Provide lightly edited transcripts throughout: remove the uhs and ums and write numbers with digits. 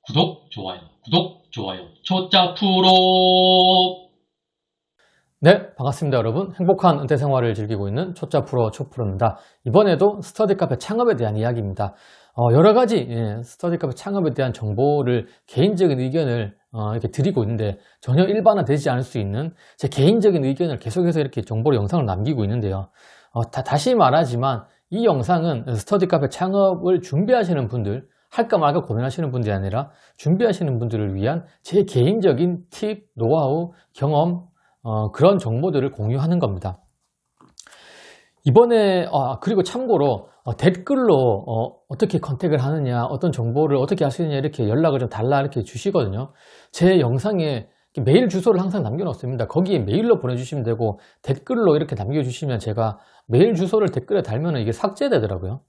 구독, 좋아요, 초짜 프로. 네, 반갑습니다, 여러분. 행복한 은퇴 생활을 즐기고 있는 초짜 프로 초프로입니다. 이번에도 스터디 카페 창업에 대한 이야기입니다. 여러 가지 스터디 카페 창업에 대한 정보를 개인적인 의견을 이렇게 드리고 있는데 전혀 일반화되지 않을 수 있는 제 개인적인 의견을 계속해서 이렇게 정보로 영상을 남기고 있는데요. 다시 말하지만 이 영상은 스터디 카페 창업을 준비하시는 분들, 할까 말까 고민하시는 분들이 아니라 준비하시는 분들을 위한 제 개인적인 팁, 노하우, 경험, 그런 정보들을 공유하는 겁니다. 이번에 그리고 참고로 댓글로 어떻게 컨택을 하느냐, 어떤 정보를 어떻게 할 수 있느냐 이렇게 연락을 좀 달라 이렇게 주시거든요. 제 영상에 메일 주소를 항상 남겨놓습니다. 거기에 메일로 보내주시면 되고 댓글로 이렇게 남겨주시면 제가 메일 주소를 댓글에 달면 이게 삭제되더라고요.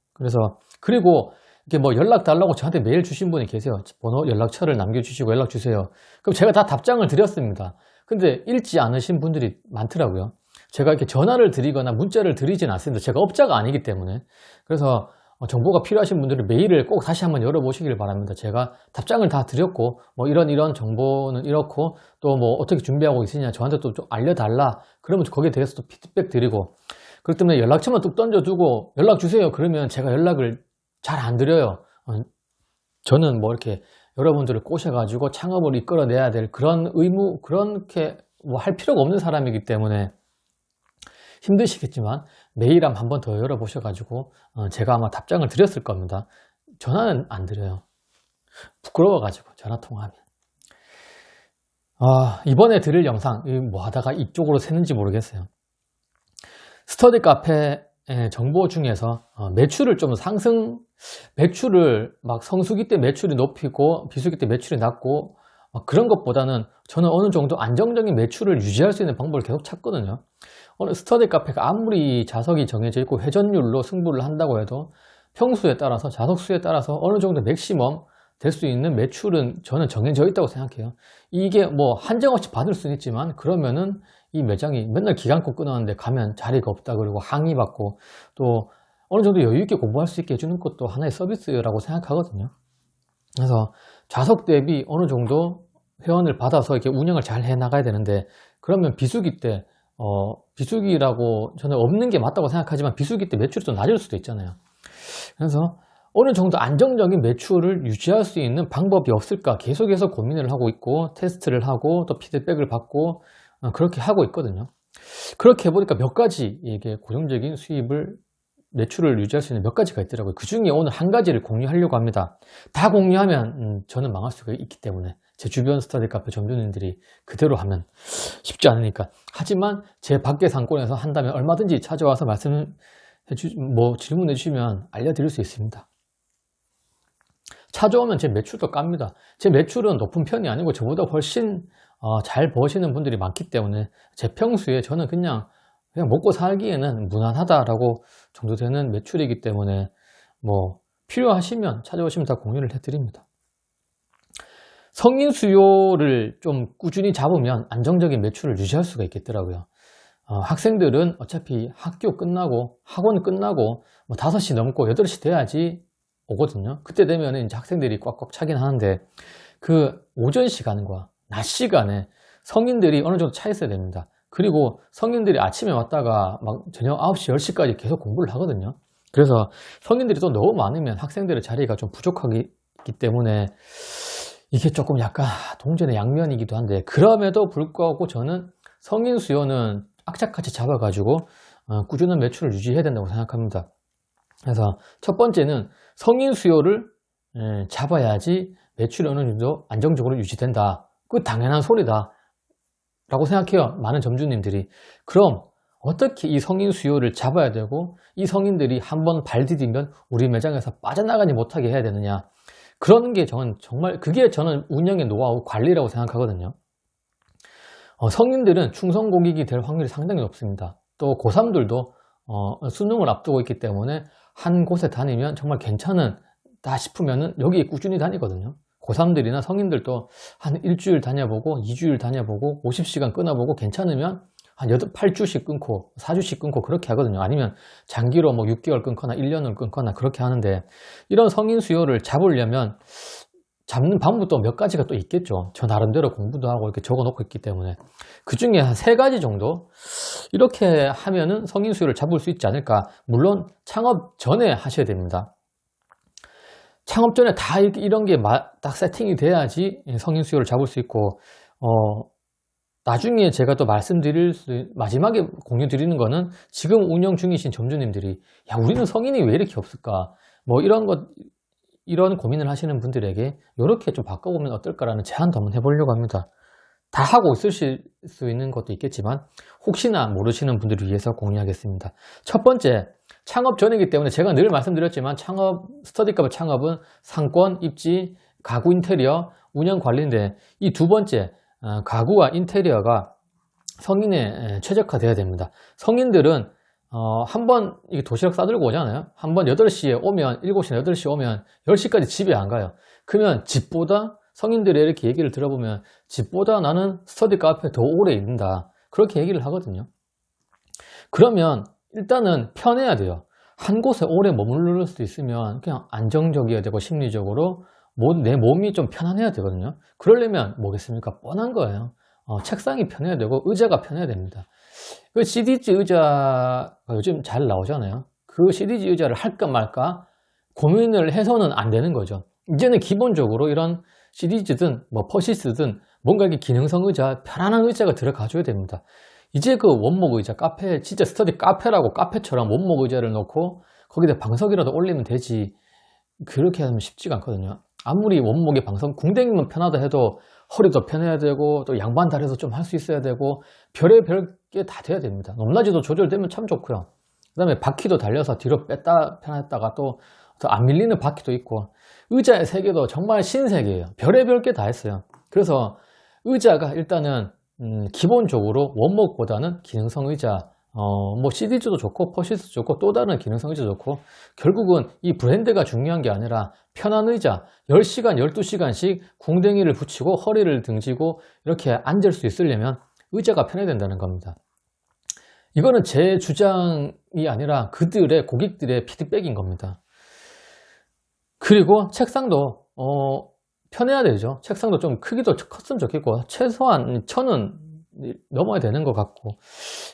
그리고 이렇게 뭐 연락 달라고 저한테 메일 주신 분이 계세요. 번호, 연락처를 남겨주시고 연락 주세요. 그럼 제가 다 답장을 드렸습니다. 근데 읽지 않으신 분들이 많더라고요. 제가 이렇게 전화를 드리거나 문자를 드리진 않습니다. 제가 업자가 아니기 때문에. 그래서 정보가 필요하신 분들은 메일을 꼭 다시 한번 열어보시길 바랍니다. 제가 답장을 다 드렸고, 뭐 이런 정보는 이렇고, 또 뭐 어떻게 준비하고 있으냐, 저한테 또 좀 알려달라. 그러면 거기에 대해서 또 피드백 드리고, 그렇기 때문에 연락처만 뚝 던져두고 연락 주세요. 그러면 제가 연락을 잘 안 드려요. 저는 뭐 이렇게 여러분들을 꼬셔가지고 창업을 이끌어내야 될 그런 의무, 그렇게 뭐 할 필요가 없는 사람이기 때문에 힘드시겠지만 메일 한 번 더 열어보셔가지고 제가 아마 답장을 드렸을 겁니다. 전화는 안 드려요. 부끄러워가지고 전화 통화하면. 이번에 드릴 영상 뭐 하다가 이쪽으로 새는지 모르겠어요. 스터디 카페 정보 중에서 매출을 좀 매출을 막 성수기 때 매출이 높이고 비수기 때 매출이 낮고 그런 것보다는 저는 어느 정도 안정적인 매출을 유지할 수 있는 방법을 계속 찾거든요. 어느 스터디 카페가 아무리 자석이 정해져 있고 회전율로 승부를 한다고 해도 평수에 따라서 자석 수에 따라서 어느 정도 맥시멈 될 수 있는 매출은 저는 정해져 있다고 생각해요. 이게 뭐 한정없이 받을 수는 있지만 그러면은 이 매장이 맨날 기간코 끊었는데 가면 자리가 없다 그러고 항의받고 또 어느 정도 여유 있게 공부할 수 있게 해주는 것도 하나의 서비스라고 생각하거든요. 그래서 좌석 대비 어느 정도 회원을 받아서 이렇게 운영을 잘 해 나가야 되는데 그러면 비수기 때 비수기라고 저는 없는 게 맞다고 생각하지만 비수기 때 매출이 좀 낮을 수도 있잖아요. 그래서 어느 정도 안정적인 매출을 유지할 수 있는 방법이 없을까 계속해서 고민을 하고 있고 테스트를 하고 또 피드백을 받고 그렇게 하고 있거든요. 그렇게 해보니까 몇 가지 이게 고정적인 매출을 유지할 수 있는 몇 가지가 있더라고요. 그 중에 오늘 한 가지를 공유하려고 합니다. 다 공유하면 저는 망할 수가 있기 때문에 제 주변 스터디 카페 점주님들이 그대로 하면 쉽지 않으니까. 하지만 제 밖의 상권에서 한다면 얼마든지 찾아와서 질문해 주시면 알려드릴 수 있습니다. 찾아오면 제 매출도 깝니다. 제 매출은 높은 편이 아니고 저보다 훨씬 잘 버시는 분들이 많기 때문에 제 평소에 저는 그냥 먹고 살기에는 무난하다라고 정도 되는 매출이기 때문에 뭐 필요하시면 찾아오시면 다 공유를 해드립니다. 성인 수요를 좀 꾸준히 잡으면 안정적인 매출을 유지할 수가 있겠더라고요. 학생들은 어차피 학교 끝나고 학원 끝나고 뭐 5시 넘고 8시 돼야지 오거든요. 그때 되면 이제 학생들이 꽉꽉 차긴 하는데 그 오전 시간과 낮 시간에 성인들이 어느 정도 차 있어야 됩니다. 그리고 성인들이 아침에 왔다가 막 저녁 9시, 10시까지 계속 공부를 하거든요. 그래서 성인들이 또 너무 많으면 학생들의 자리가 좀 부족하기 때문에 이게 조금 약간 동전의 양면이기도 한데 그럼에도 불구하고 저는 성인 수요는 악착같이 잡아가지고 꾸준한 매출을 유지해야 된다고 생각합니다. 그래서 첫 번째는 성인 수요를 잡아야지 매출이 어느 정도 안정적으로 유지된다. 그거 당연한 소리다 라고 생각해요. 많은 점주님들이. 그럼 어떻게 이 성인 수요를 잡아야 되고 이 성인들이 한번 발 디디면 우리 매장에서 빠져나가지 못하게 해야 되느냐. 그런 게 저는 정말 그게 저는 운영의 노하우 관리라고 생각하거든요. 성인들은 충성 고객이 될 확률이 상당히 높습니다. 또 고3들도 수능을 앞두고 있기 때문에 한 곳에 다니면 정말 괜찮다 싶으면은 여기에 꾸준히 다니거든요. 고3들이나 성인들도 한 일주일 다녀보고 2주일 다녀보고 50시간 끊어보고 괜찮으면 한 8주씩 끊고 4주씩 끊고 그렇게 하거든요. 아니면 장기로 뭐 6개월 끊거나 1년을 끊거나 그렇게 하는데 이런 성인 수요를 잡으려면 잡는 방법도 몇 가지가 또 있겠죠. 저 나름대로 공부도 하고 이렇게 적어 놓고 있기 때문에 그 중에 한 3가지 정도 이렇게 하면은 성인 수요를 잡을 수 있지 않을까. 물론 창업 전에 하셔야 됩니다. 창업 전에 다 이런 게 딱 세팅이 돼야지 성인 수요를 잡을 수 있고, 나중에 제가 또 마지막에 공유 드리는 거는 지금 운영 중이신 점주님들이, 야, 우리는 성인이 왜 이렇게 없을까? 뭐 이런 고민을 하시는 분들에게 이렇게 좀 바꿔보면 어떨까라는 제안도 한번 해보려고 합니다. 다 하고 있으실 수 있는 것도 있겠지만, 혹시나 모르시는 분들을 위해서 공유하겠습니다. 첫 번째, 창업 전이기 때문에 제가 늘 말씀드렸지만 스터디카페 창업은 상권, 입지, 가구 인테리어, 운영 관리인데 이 두 번째 가구와 인테리어가 성인에 최적화돼야 됩니다. 성인들은 한번 이게 도시락 싸들고 오잖아요. 한번 8시에 오면 7시나 8시에 오면 10시까지 집에 안 가요. 그러면 집보다 성인들의 이렇게 얘기를 들어보면 집보다 나는 스터디 카페에 더 오래 있는다. 그렇게 얘기를 하거든요. 그러면 일단은 편해야 돼요. 한 곳에 오래 머무를 수 있으면 그냥 안정적이어야 되고 심리적으로 내 몸이 좀 편안해야 되거든요. 그러려면 뭐겠습니까? 뻔한 거예요. 책상이 편해야 되고 의자가 편해야 됩니다. 그 CDG 의자가 요즘 잘 나오잖아요. 그 CDG 의자를 할까 말까 고민을 해서는 안 되는 거죠. 이제는 기본적으로 이런 CDG든 뭐 퍼시스든 뭔가 이렇게 기능성 의자, 편안한 의자가 들어가줘야 됩니다. 이제 그 원목 의자, 카페, 진짜 스터디 카페라고 카페처럼 원목 의자를 놓고 거기다 방석이라도 올리면 되지. 그렇게 하면 쉽지가 않거든요. 아무리 원목의 방석, 궁뎅이면 편하다 해도 허리도 편해야 되고 또 양반 다리도 좀 할 수 있어야 되고 별의별 게 다 돼야 됩니다. 높낮이도 조절되면 참 좋고요. 그 다음에 바퀴도 달려서 뒤로 뺐다 편했다가 또 안 밀리는 바퀴도 있고 의자의 세계도 정말 신세계예요. 별의별 게 다 했어요. 그래서 의자가 일단은 기본적으로 원목보다는 기능성 의자, 뭐 CDG도 좋고 퍼시스도 좋고 또 다른 기능성 의자 좋고 결국은 이 브랜드가 중요한 게 아니라 편한 의자 10시간, 12시간씩 궁뎅이를 붙이고 허리를 등지고 이렇게 앉을 수 있으려면 의자가 편해야 된다는 겁니다. 이거는 제 주장이 아니라 그들의 고객들의 피드백인 겁니다. 그리고 책상도 편해야 되죠. 책상도 좀 크기도 컸으면 좋겠고 최소한 1000은 넘어야 되는 것 같고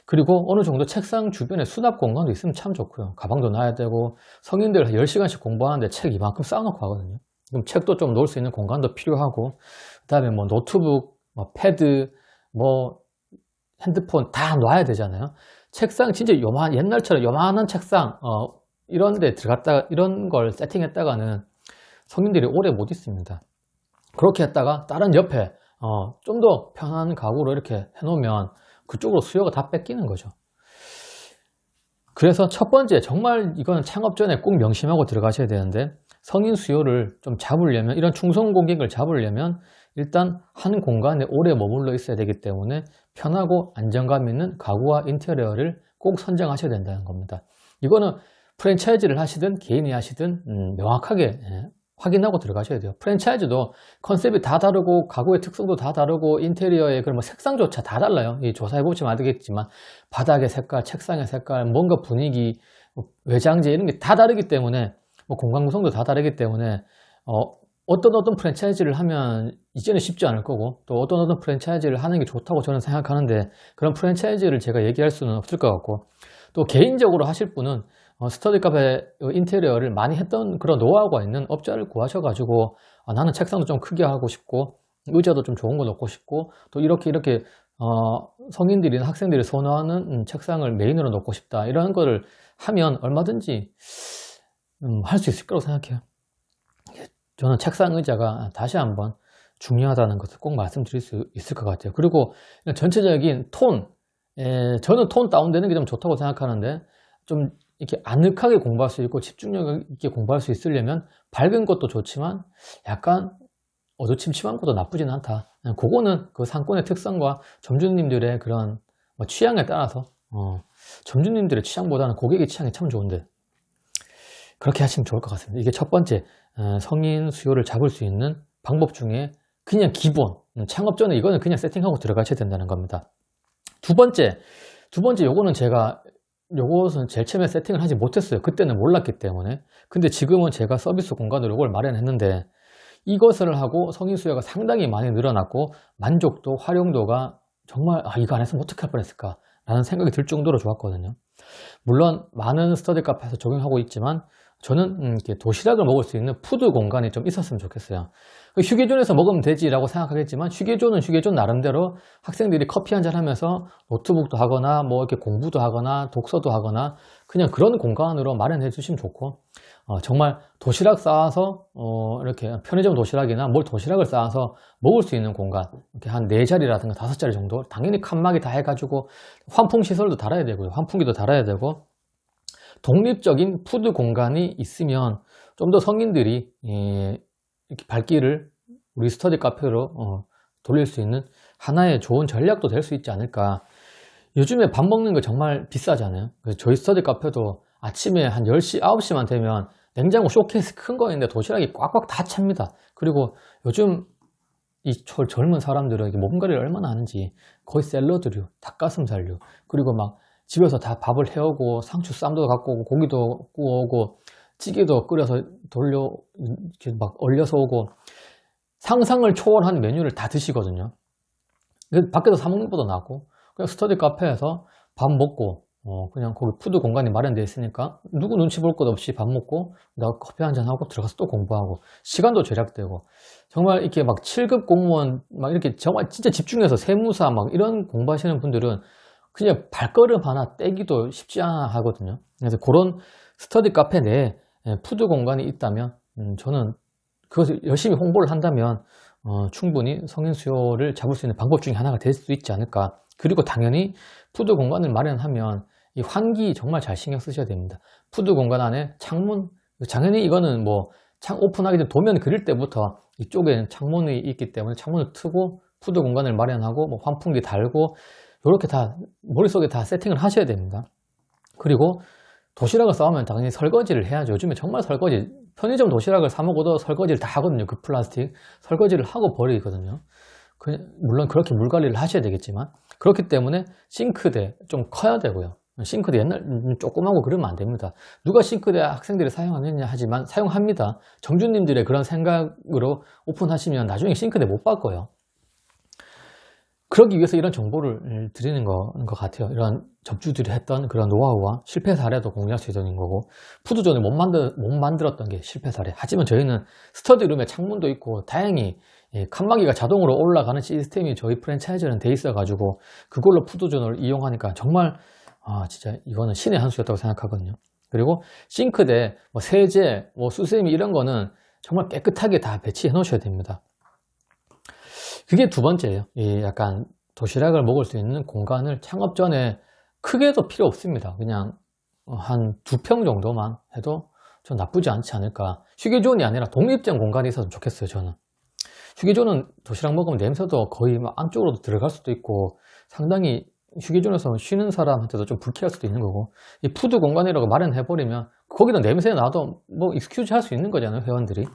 그리고 어느 정도 책상 주변에 수납 공간도 있으면 참 좋고요. 가방도 놔야 되고 성인들 10시간씩 공부하는데 책 이만큼 쌓아놓고 하거든요. 그럼 책도 좀 놓을 수 있는 공간도 필요하고 그 다음에 뭐 노트북, 뭐 패드, 뭐 핸드폰 다 놔야 되잖아요. 책상 진짜 옛날처럼 요만한 책상 이런 데 들어갔다가 이런 걸 세팅했다가는 성인들이 오래 못 있습니다. 그렇게 했다가 다른 옆에 좀 더 편한 가구로 이렇게 해놓으면 그쪽으로 수요가 다 뺏기는 거죠. 그래서 첫 번째 정말 이거는 창업 전에 꼭 명심하고 들어가셔야 되는데 성인 수요를 좀 잡으려면 이런 충성 고객을 잡으려면 일단 한 공간에 오래 머물러 있어야 되기 때문에 편하고 안정감 있는 가구와 인테리어를 꼭 선정하셔야 된다는 겁니다. 이거는 프랜차이즈를 하시든 개인이 하시든 명확하게 확인하고 들어가셔야 돼요. 프랜차이즈도 컨셉이 다 다르고 가구의 특성도 다 다르고 인테리어의 그런 뭐 색상조차 다 달라요. 이 조사해보시면 알겠지만 바닥의 색깔, 책상의 색깔, 뭔가 분위기, 외장재 이런 게 다 다르기 때문에 뭐 공간 구성도 다 다르기 때문에 어떤 프랜차이즈를 하면 이제는 쉽지 않을 거고 또 어떤 프랜차이즈를 하는 게 좋다고 저는 생각하는데 그런 프랜차이즈를 제가 얘기할 수는 없을 것 같고 또 개인적으로 하실 분은 스터디 카페 인테리어를 많이 했던 그런 노하우가 있는 업자를 구하셔가지고 나는 책상도 좀 크게 하고 싶고 의자도 좀 좋은 거 놓고 싶고 또 이렇게 성인들이나 학생들이 선호하는 책상을 메인으로 놓고 싶다 이런 거를 하면 얼마든지 할 수 있을 거라고 생각해요. 저는 책상 의자가 다시 한번 중요하다는 것을 꼭 말씀드릴 수 있을 것 같아요. 그리고 전체적인 저는 톤 다운되는 게 좀 좋다고 생각하는데 좀 이렇게 아늑하게 공부할 수 있고 집중력 있게 공부할 수 있으려면 밝은 것도 좋지만 약간 어두침침한 것도 나쁘진 않다. 그거는 그 상권의 특성과 점주님들의 그런 취향에 따라서 점주님들의 취향보다는 고객의 취향이 참 좋은데 그렇게 하시면 좋을 것 같습니다. 이게 첫 번째 성인 수요를 잡을 수 있는 방법 중에 그냥 기본 창업 전에 이거는 그냥 세팅하고 들어가셔야 된다는 겁니다. 두 번째 요거는 요것은 제일 처음에 세팅을 하지 못했어요. 그때는 몰랐기 때문에. 근데 지금은 제가 서비스 공간으로 이걸 마련했는데 이것을 하고 성인 수요가 상당히 많이 늘어났고 만족도, 활용도가 정말 이거 안 했으면 어떻게 할 뻔했을까 라는 생각이 들 정도로 좋았거든요. 물론 많은 스터디 카페에서 적용하고 있지만 저는 이렇게 도시락을 먹을 수 있는 푸드 공간이 좀 있었으면 좋겠어요. 휴게존에서 먹으면 되지라고 생각하겠지만 휴게존은 휴게존 나름대로 학생들이 커피 한잔 하면서 노트북도 하거나 뭐 이렇게 공부도 하거나 독서도 하거나 그냥 그런 공간으로 마련해 주시면 좋고 정말 도시락 싸서 이렇게 편의점 도시락이나 뭘 도시락을 싸서 먹을 수 있는 공간 이렇게 한 4자리라든가 5자리 정도 당연히 칸막이 다 해가지고 환풍 시설도 달아야 되고요. 환풍기도 달아야 되고 독립적인 푸드 공간이 있으면 좀 더 성인들이 이렇게 발길을 우리 스터디 카페로 돌릴 수 있는 하나의 좋은 전략도 될 수 있지 않을까. 요즘에 밥 먹는 거 정말 비싸잖아요. 그래서 저희 스터디 카페도 아침에 한 10시, 9시만 되면 냉장고 쇼케이스 큰 거 있는데 도시락이 꽉꽉 다 찹니다. 그리고 요즘 이 젊은 사람들은 몸관리를 얼마나 하는지 거의 샐러드류, 닭가슴살류, 그리고 막 집에서 다 밥을 해오고 상추 쌈도 갖고 오고 고기도 구워오고 찌개도 끓여서 돌려 이렇게 막 얼려서 오고 상상을 초월한 메뉴를 다 드시거든요. 밖에서 사 먹는 것보다 낫고 그냥 스터디 카페에서 밥 먹고 그냥 거기 푸드 공간이 마련되어 있으니까 누구 눈치 볼 것 없이 밥 먹고 나 커피 한잔 하고 들어가서 또 공부하고 시간도 절약되고 정말 이렇게 막 7급 공무원 막 이렇게 정말 진짜 집중해서 세무사 막 이런 공부하시는 분들은 그냥 발걸음 하나 떼기도 쉽지 않아 하거든요. 그래서 그런 스터디 카페 내에 푸드 공간이 있다면 저는 그것을 열심히 홍보를 한다면 충분히 성인 수요를 잡을 수 있는 방법 중에 하나가 될 수 있지 않을까. 그리고 당연히 푸드 공간을 마련하면 이 환기 정말 잘 신경 쓰셔야 됩니다. 푸드 공간 안에 창문, 당연히 이거는 뭐 창 오픈하기 전 도면 그릴 때부터 이쪽에는 창문이 있기 때문에 창문을 트고 푸드 공간을 마련하고 뭐 환풍기 달고 이렇게 다 머릿속에 다 세팅을 하셔야 됩니다. 그리고 도시락을 싸우면 당연히 설거지를 해야죠. 요즘에 정말 설거지, 편의점 도시락을 사 먹어도 설거지를 다 하거든요. 그 플라스틱 설거지를 하고 버리거든요. 물론 그렇게 물 관리를 하셔야 되겠지만 그렇기 때문에 싱크대 좀 커야 되고요. 싱크대 옛날 조그마하고 그러면 안 됩니다. 누가 싱크대 학생들이 사용하느냐 하지만 사용합니다. 정주님들의 그런 생각으로 오픈하시면 나중에 싱크대 못 바꿔요. 그러기 위해서 이런 정보를 드리는 것 같아요. 이런 접주들이 했던 그런 노하우와 실패 사례도 공유할 수 있는 거고 푸드존을 못 만들었던 게 실패 사례. 하지만 저희는 스터디룸에 창문도 있고 다행히 칸막이가 자동으로 올라가는 시스템이 저희 프랜차이즈는 돼 있어 가지고 그걸로 푸드존을 이용하니까 정말 진짜 이거는 신의 한 수였다고 생각하거든요. 그리고 싱크대, 뭐 세제, 뭐 수세미 이런 거는 정말 깨끗하게 다 배치해 놓으셔야 됩니다. 그게 두 번째예요. 약간 도시락을 먹을 수 있는 공간을 창업 전에 크게도 필요 없습니다. 그냥 한 2평 정도만 해도 좀 나쁘지 않지 않을까. 휴게존이 아니라 독립된 공간이 있어서 좋겠어요, 저는. 휴게존은 도시락 먹으면 냄새도 거의 막 안쪽으로도 들어갈 수도 있고 상당히 휴게존에서 쉬는 사람한테도 좀 불쾌할 수도 있는 거고 이 푸드 공간이라고 마련해버리면 거기다 냄새 나도 뭐 익스큐즈 할 수 있는 거잖아요, 회원들이.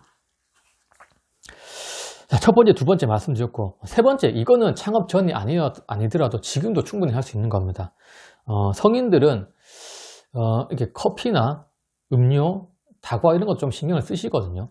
자, 첫 번째, 두 번째 말씀드렸고 세 번째, 이거는 창업 전이 아니더라도 지금도 충분히 할 수 있는 겁니다. 성인들은 이렇게 커피나 음료, 다과 이런 거 좀 신경을 쓰시거든요.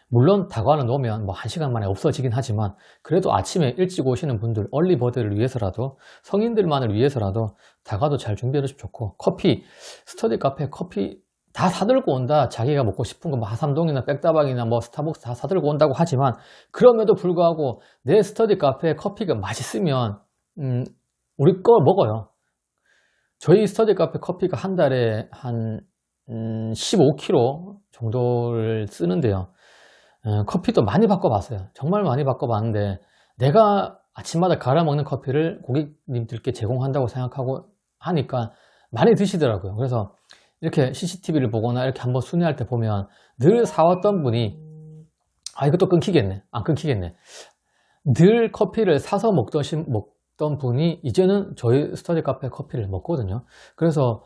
물론 다과는 놓으면 뭐 1시간 만에 없어지긴 하지만 그래도 아침에 일찍 오시는 분들, 얼리버드를 위해서라도 성인들만을 위해서라도 다과도 잘 준비해 주시면 좋고 커피, 스터디 카페 커피 다 사들고 온다. 자기가 먹고 싶은 거 뭐 하삼동이나 백다방이나 뭐 스타벅스 다 사들고 온다고 하지만 그럼에도 불구하고 내 스터디 카페 커피가 맛있으면 우리 거 먹어요. 저희 스터디 카페 커피가 한 달에 한 15kg 정도를 쓰는데요. 커피도 많이 바꿔봤어요. 정말 많이 바꿔봤는데 내가 아침마다 갈아 먹는 커피를 고객님들께 제공한다고 생각하고 하니까 많이 드시더라고요. 그래서 이렇게 CCTV를 보거나 이렇게 한번 순회할 때 보면 늘 사왔던 분이 이것도 끊기겠네. 안 끊기겠네. 늘 커피를 사서 먹던 분이 이제는 저희 스터디 카페 커피를 먹거든요. 그래서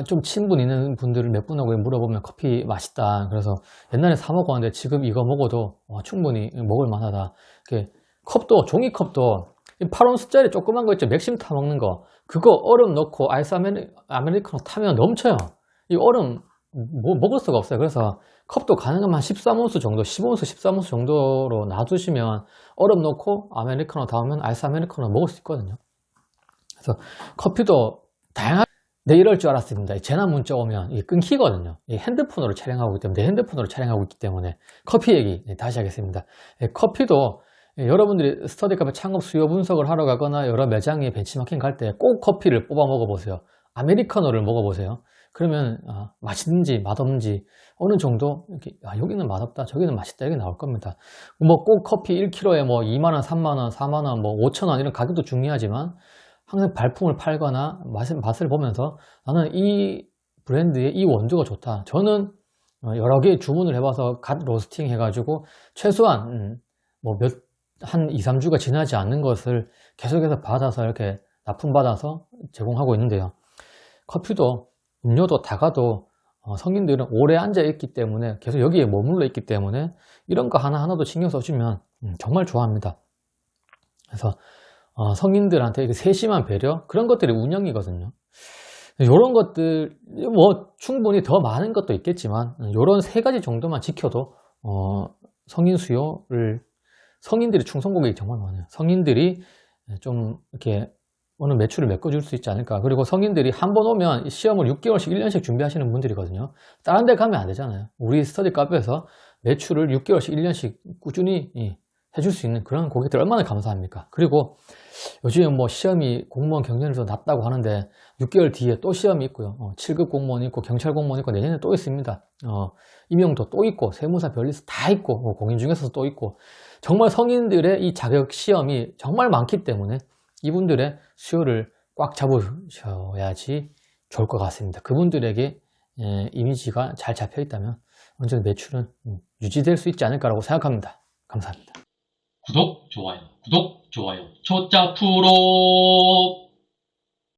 좀 친분 있는 분들을 몇 분하고 물어보면 커피 맛있다. 그래서 옛날에 사 먹었는데 지금 이거 먹어도 충분히 먹을 만하다. 이렇게 컵도, 종이컵도 8온스짜리 조그만 거 있죠. 맥심 타 먹는 거. 그거 얼음 넣고 아이스 아메리카노 타면 넘쳐요. 이 얼음 뭐 먹을 수가 없어요. 그래서 컵도 가능하면 한 13온스 정도, 15온스, 13온스 정도로 놔두시면 얼음 넣고 아메리카노 담으면 아이스 아메리카노 먹을 수 있거든요. 그래서 커피도 다양하게 네, 이럴 줄 알았습니다. 재난 문자 오면 이게 끊기거든요. 이 핸드폰으로 촬영하고 있기 때문에, 내 핸드폰으로 촬영하고 있기 때문에 커피 얘기 다시 하겠습니다. 커피도 여러분들이 스터디 카페 창업 수요 분석을 하러 가거나 여러 매장에 벤치마킹 갈 때 꼭 커피를 뽑아 먹어보세요. 아메리카노를 먹어보세요. 그러면 맛있는지 맛없는지 어느 정도 이렇게 여기는 맛없다, 저기는 맛있다 이게 나올 겁니다. 뭐 꼭 커피 1kg에 뭐 2만원, 3만원, 4만원, 뭐 5천원 이런 가격도 중요하지만 항상 발품을 팔거나 맛을 보면서 나는 이 브랜드의 이 원두가 좋다. 저는 여러 개 주문을 해봐서 갓 로스팅 해가지고 최소한 한 2, 3주가 지나지 않는 것을 계속해서 받아서 이렇게 납품받아서 제공하고 있는데요. 커피도 음료도 다가도 성인들은 오래 앉아 있기 때문에 계속 여기에 머물러 있기 때문에 이런 거 하나하나도 신경 써주면 정말 좋아합니다. 그래서 성인들한테 세심한 배려 그런 것들이 운영이거든요. 이런 것들 뭐 충분히 더 많은 것도 있겠지만 이런 세 가지 정도만 지켜도 성인 수요를 성인들이 충성 고객이 정말 많아요. 성인들이 좀 이렇게 오늘 매출을 메꿔줄 수 있지 않을까. 그리고 성인들이 한 번 오면 시험을 6개월씩 1년씩 준비하시는 분들이거든요. 다른 데 가면 안 되잖아요. 우리 스터디 카페에서 매출을 6개월씩 1년씩 꾸준히 해줄 수 있는 그런 고객들 얼마나 감사합니까? 그리고 요즘 뭐 시험이 공무원 경쟁률도 낮다고 하는데 6개월 뒤에 또 시험이 있고요. 7급 공무원 있고 경찰 공무원 있고 내년에 또 있습니다. 임용도 또 있고 세무사 별리스 다 있고 공인중개사도 또 있고 정말 성인들의 이 자격 시험이 정말 많기 때문에 이분들의 수요를 꽉 잡으셔야지 좋을 것 같습니다. 그분들에게 이미지가 잘 잡혀 있다면 언제든 매출은 유지될 수 있지 않을까라고 생각합니다. 감사합니다. 구독, 좋아요, 초짜 프로.